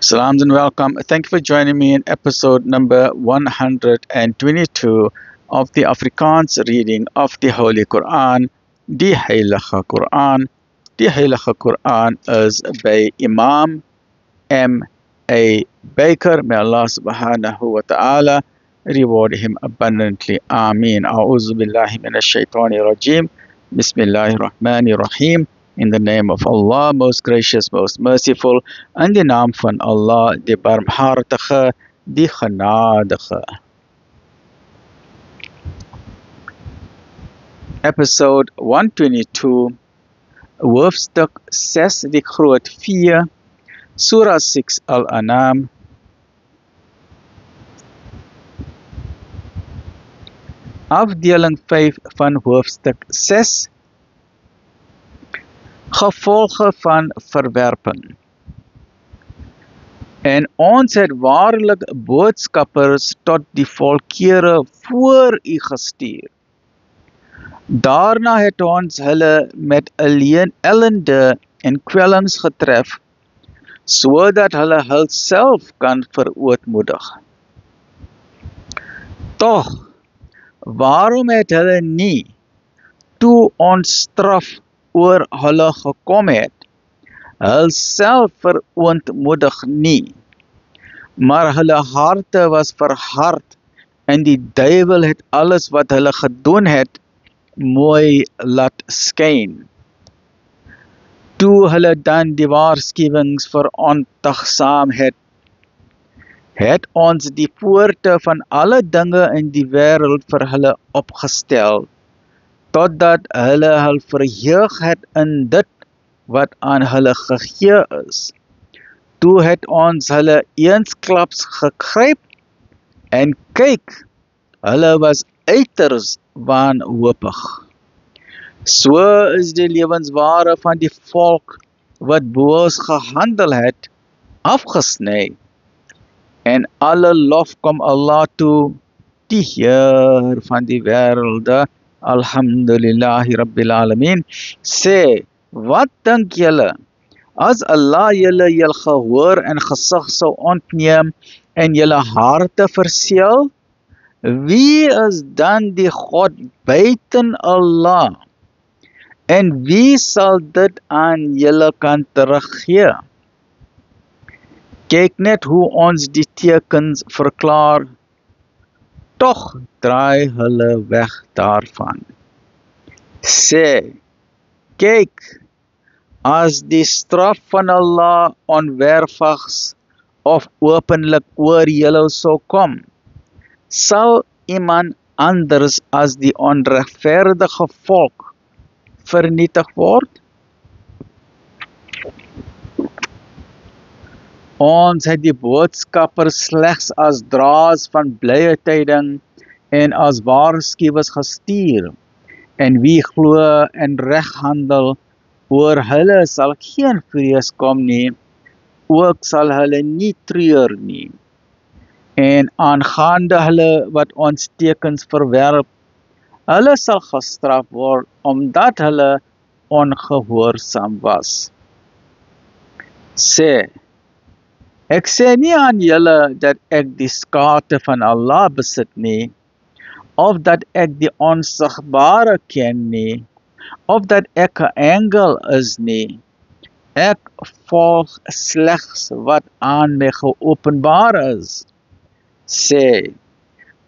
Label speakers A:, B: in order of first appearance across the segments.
A: Salams and welcome. Thank you for joining me in episode number 122 of the Afrikaans reading of the Holy Quran, the Heilige Quran. The Heilige Quran is by Imam M. A. Baker. May Allah subhanahu wa ta'ala reward him abundantly. Ameen. A'udhu billahi minash shaitani rajim. Bismillahir Rahmanir Rahim. In the name of Allah, most gracious, most merciful, in die naam van Allah, die barmhartige, die genadige. Episode 122, hoofstuk 6, die groot 4, Surah 6 Al-An'am. Afdeling 5 van hoofstuk 6, gevolge van verwerping. En ons het waarlik boodskappers tot die volkere voor u gestuur. Daarna het ons hulle met ellende en kwellings getref, sodat hulle hulself kan verootmoedig. Toch, waarom het hulle nie, toe ons straf oor hulle gekom het, hulself verootmoedig nie, maar hulle harte was verhard en die duiwel het alles wat hulle gedoen het, mooi laat skyn. Toe hulle dan die waarskuwings verontagsaam het, het ons die poorte van alle dinge in die wêreld vir hulle opgestel, totdat hulle hul verheug het in dit wat aan hulle gegee is. Toe het ons hulle eensklaps gegryp en kyk, hulle was uiters wanhoopig. So is die lewensware van die volk wat boos gehandel het, afgesny. En alle lof kom Allah toe, die Heer van die wêrelde. Alhamdulillahi Rabbil Alameen. Sê, wat dink julle, as Allah julle jul gehoor en gesig sou ontneem en julle harte verseël? Wie is dan die God buiten Allah? En wie sal dit aan julle kan teruggee? Kyk net hoe ons die tekens verklaar, toch draai hulle weg daarvan. Sê, kyk, as die straf van Allah onwervigs of openlik oor julle sou kom, sal iemand anders as die onregverdige volk vernietig word? Ons het die boodskappers slegs as draers van blye tyding en as waarskuwers gestuur, en wie glo en reg handel, oor hulle sal geen vrees kom nie, ook sal hulle nie treur nie. En aangaande hulle wat ons tekens verwerp, hulle sal gestraf word, omdat hulle ongehoorsaam was. Sê, ek sê nie aan julle dat ek die skate van Allah besit nie, of dat ek die onsigbare ken nie, of dat ek 'n engel is nie. Ek volg slegs wat aan my geopenbaar is. Sê,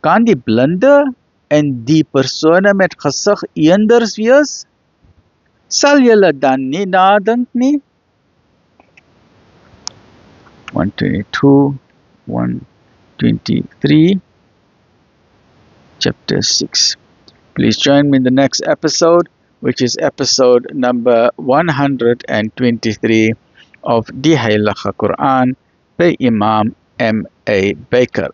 A: kan die blinde en die persone met gesig eenders wees? Sal julle dan nie nadink nie? 122, 123, chapter 6. Please join me in the next episode, which is episode number 123 of the Heilige Quran by Imam M. A. Baker.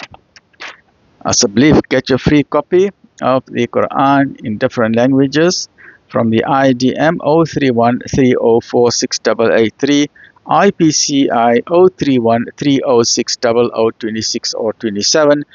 A: Asseblief, get your free copy of the Quran in different languages from the IDM 03130468883, IPCI 031306026 or 27,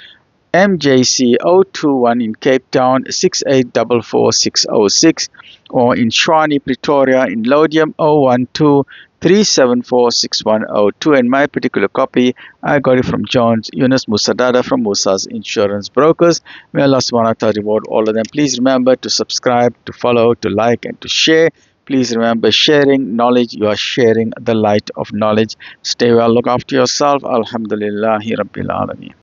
A: MJC 021 in Cape Town 6844606, or in Tshwane, Pretoria in Lodium 012 374610. In my particular copy, I got it from John Yunus Musadada from Musa's Insurance Brokers. May Allah subhanahu wa ta'ala reward all of them. Please remember to subscribe, to follow, to like, and to share. Please remember, sharing knowledge, you are sharing the light of knowledge. Stay well, look after yourself. Alhamdulillahi Rabbil Alameen.